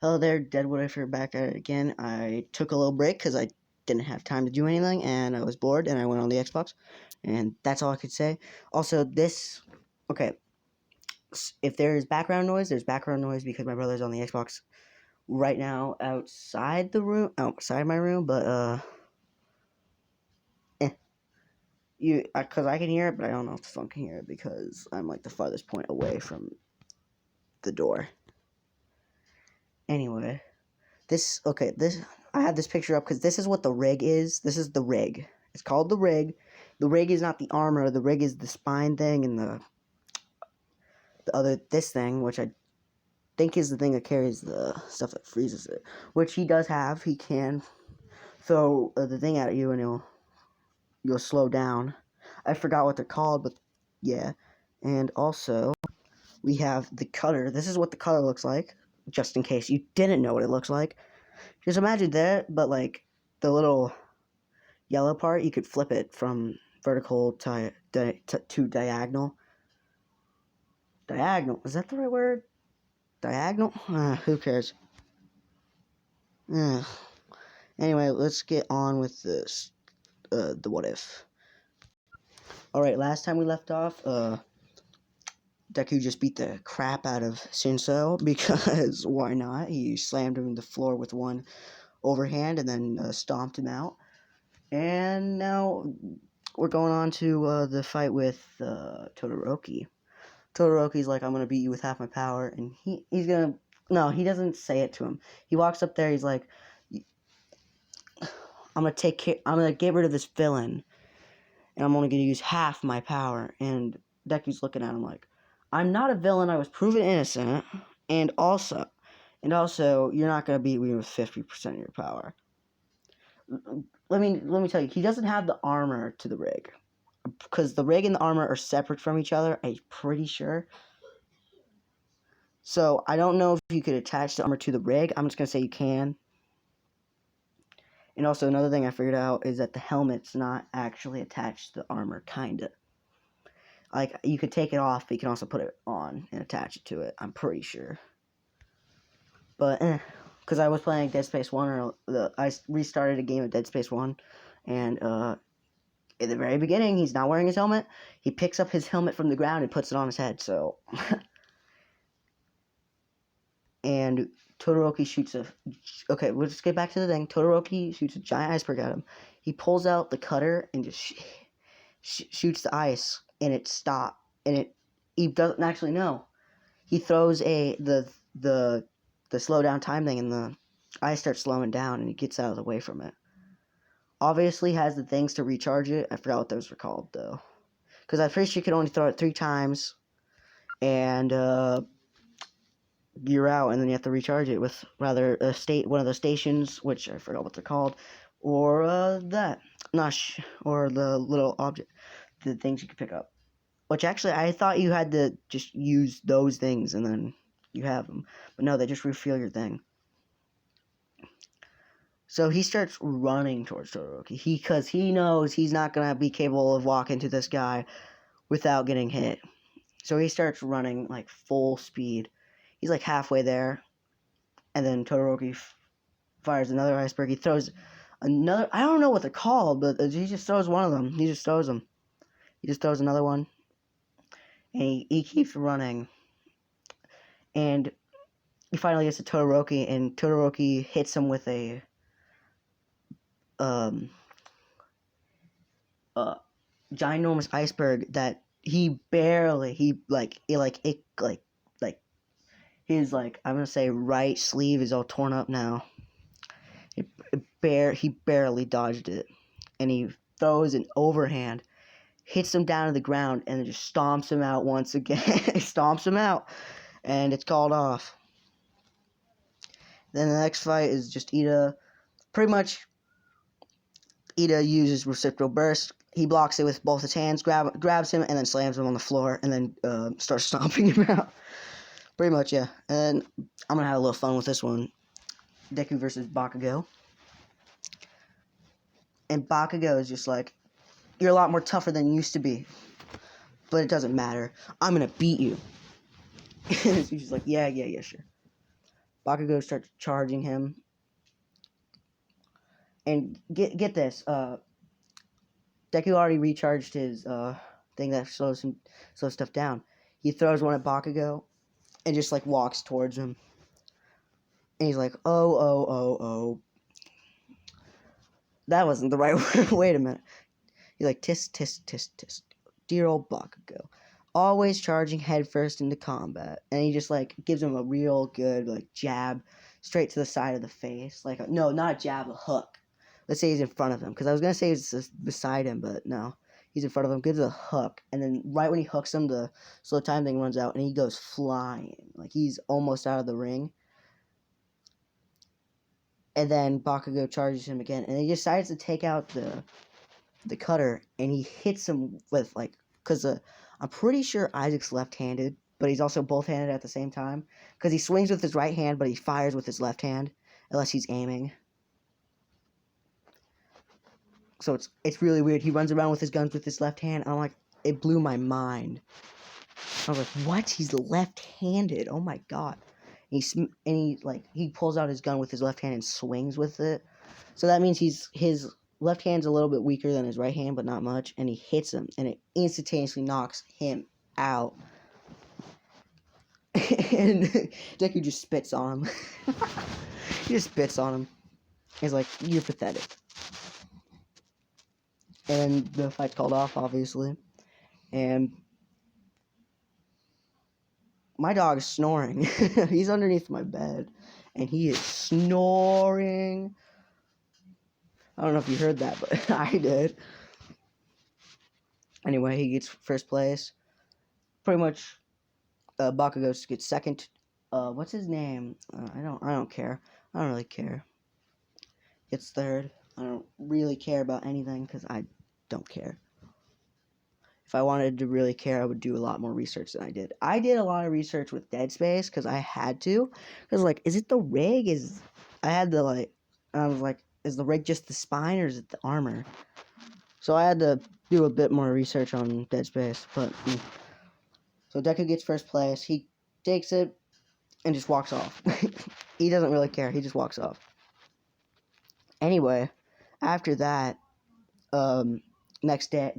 Hello there, Deadwood. If you're back at it again, I took a little break because I didn't have time to do anything, and I was bored, and I went on the Xbox, and that's all I could say. Also, okay, if there's background noise, there's background noise because my brother's on the Xbox right now outside my room, but eh, because I can hear it, but I don't know if the phone can hear it because I'm like the farthest point away from the door. Anyway. I have this picture up because this is what the rig is. This is the rig. It's called the rig. The rig is not the armor. The rig is the spine thing and this thing, which I think is the thing that carries the stuff that freezes it. Which he does have. He can throw the thing at you and you'll slow down. I forgot what they're called, but yeah. And also, we have the cutter. This is what the cutter looks like, just in case you didn't know what it looks like. Just imagine that, but like the little yellow part, you could flip it from vertical to diagonal. Diagonal, is that the right word? Diagonal? Who cares? Anyway, let's get on with this. The what if. Alright, last time we left off, Deku just beat the crap out of Shinso because why not? He slammed him in the floor with one overhand and then stomped him out. And now we're going on to the fight with Todoroki. Todoroki's like, I'm gonna beat you with half my power, and he's gonna. No, he doesn't say it to him. He walks up there. He's like, I'm gonna get rid of this villain, and I'm only gonna use half my power. And Deku's looking at him like, I'm not a villain. I was proven innocent, and also, you're not gonna beat me with 50% of your power. Let me tell you, he doesn't have the armor to the rig, because the rig and the armor are separate from each other. I'm pretty sure. So I don't know if you could attach the armor to the rig. I'm just gonna say you can. And also another thing I figured out is that the helmet's not actually attached to the armor, kinda. Like you could take it off, but you can also put it on and attach it to it. I'm pretty sure. But because I was playing Dead Space 1, I restarted a game of Dead Space 1, and in the very beginning, he's not wearing his helmet. He picks up his helmet from the ground and puts it on his head. So. And Todoroki shoots okay, we'll just get back to the thing. Todoroki shoots a giant iceberg at him. He pulls out the cutter and just shoots the ice, and it stops. And he doesn't actually know. He throws the slow down time thing, and the ice starts slowing down, and he gets out of the way from it. Obviously, has the things to recharge it. I forgot what those were called though, because I'm pretty sure you could only throw it 3 times, and you're out, and then you have to recharge it with one of the stations, which I forgot what they're called, or or the little object, the things you can pick up. Which actually, I thought you had to just use those things and then you have them, but no, they just refill your thing. So he starts running towards Todoroki, because he knows he's not gonna be capable of walking to this guy without getting hit. So he starts running like full speed. He's like halfway there, and then Todoroki fires another iceberg. He throws another. I don't know what they're called, but he just throws one of them. He just throws them. He just throws another one, and he keeps running. And he finally gets to Todoroki, and Todoroki hits him with a ginormous iceberg that he barely his I'm gonna say right sleeve is all torn up now. He barely dodged it, and he throws an overhand, hits him down to the ground, and then just stomps him out once again. He stomps him out, and it's called off. Then the next fight is just Ida. Pretty much, Ida uses reciprocal burst. He blocks it with both his hands, grabs him, and then slams him on the floor, and then starts stomping him out. Pretty much, yeah. And I'm gonna have a little fun with this one. Deku versus Bakugo. And Bakugo is just like, you're a lot more tougher than you used to be. But it doesn't matter. I'm gonna beat you. And he's just like, yeah, sure. Bakugo starts charging him. And get this, Deku already recharged his thing that slows stuff down. He throws one at Bakugo and just like walks towards him. And he's like, oh. That wasn't the right word. Wait a minute. He's like, tisk, tisk, tisk, tisk. Dear old Bakugo. Always charging headfirst into combat. And he just like gives him a real good like jab straight to the side of the face. Like, no, not a jab, a hook. Let's say he's in front of him. Because I was going to say he's beside him, but no. He's in front of him, gives a hook. And then right when he hooks him, the slow time thing runs out. And he goes flying. Like he's almost out of the ring. And then Bakugo charges him again. And he decides to take out the cutter. And he hits him with like... Because I'm pretty sure Isaac's left-handed. But he's also both-handed at the same time. Because he swings with his right hand, but he fires with his left hand. Unless he's aiming. So it's really weird. He runs around with his guns with his left hand. And I'm like, it blew my mind. I was like, what? He's left-handed. Oh my god. He pulls out his gun with his left hand and swings with it. So that means his left hand's a little bit weaker than his right hand, but not much. And he hits him, and it instantaneously knocks him out. And Deku just spits on him. He just spits on him. He's like, you're pathetic. And the fight's called off, obviously. And my dog is snoring. He's underneath my bed. And he is snoring. I don't know if you heard that, but I did. Anyway, he gets first place. Pretty much, Bakugo gets second. What's his name? I don't care. I don't really care. Gets third. I don't really care about anything because I don't care. If I wanted to really care, I would do a lot more research than I did. I did a lot of research with Dead Space because I had to. Because, like, is it the rig? I had to, like, I was like, is the rig just the spine or is it the armor? So I had to do a bit more research on Dead Space. But, so Deku gets first place. He takes it and just walks off. He doesn't really care. He just walks off. Anyway, after that, the next day,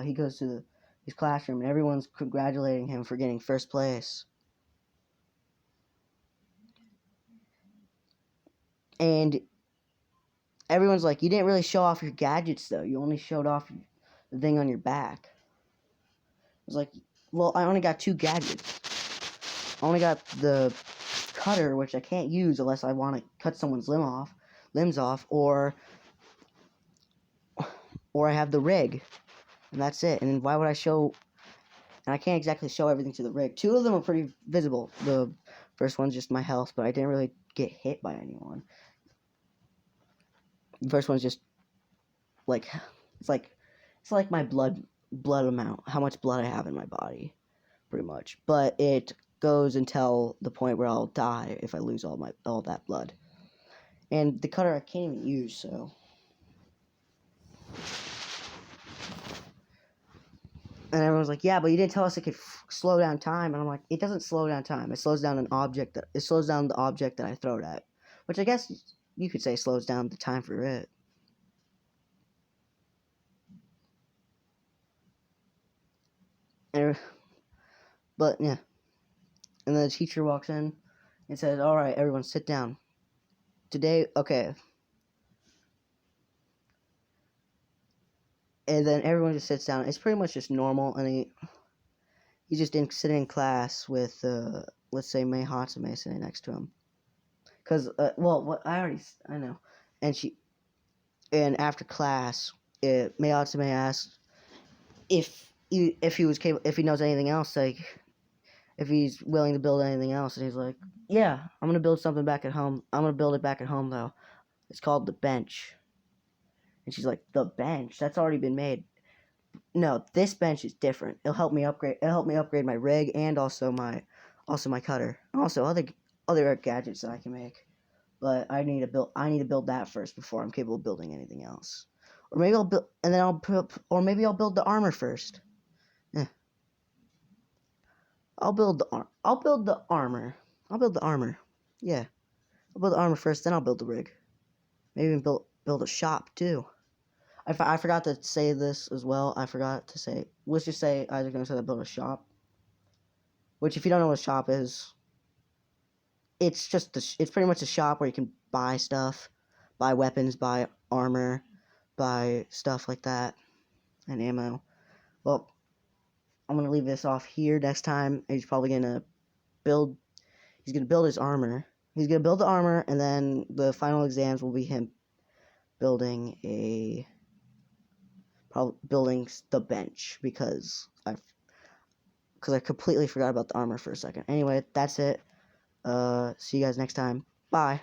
he goes to his classroom, and everyone's congratulating him for getting first place. And everyone's like, you didn't really show off your gadgets, though. You only showed off the thing on your back. I was like, well, I only got 2 gadgets. I only got the cutter, which I can't use unless I want to cut someone's limbs off, or I have the rig. And that's it. And why would I show... And I can't exactly show everything to the rig. 2 of them are pretty visible. The first one's just my health, but I didn't really get hit by anyone. The first one's just like... It's like my blood amount. How much blood I have in my body. Pretty much. But it goes until the point where I'll die if I lose all that blood. And the cutter I can't even use, so... And everyone's like, yeah, but you didn't tell us it could slow down time. And I'm like, it doesn't slow down time. It slows down the object that I throw it at. Which I guess you could say slows down the time for it. But, yeah. And then the teacher walks in and says, all right, everyone sit down. Today, okay. And then everyone just sits down. It's pretty much just normal. And he's just sitting in class with, let's say, Mei Hatsume sitting next to him. Because, I know. And after class, Mei Hatsume asked if he knows anything else, like, if he's willing to build anything else. And he's like, yeah, I'm going to build something back at home. I'm going to build it back at home, though. It's called the bench. And she's like, the bench? That's already been made. No, this bench is different. It'll help me upgrade my rig and also my cutter. And also other gadgets that I can make. But I need to build that first before I'm capable of building anything else. Or maybe I'll build the armor first. I'll build the armor. Yeah, I'll build the armor first, then I'll build the rig. Maybe even build a shop too. I forgot to say this as well. I forgot to say. Let's just say I was going to say that build a shop. Which, if you don't know what a shop is, it's pretty much a shop where you can buy stuff, buy weapons, buy armor, buy stuff like that, and ammo. Well, I'm gonna leave this off here. Next time, he's probably gonna build. He's gonna build his armor. He's gonna build the armor, and then the final exams will be him building building the bench because I completely forgot about the armor for a second. Anyway, that's it. See you guys next time. Bye.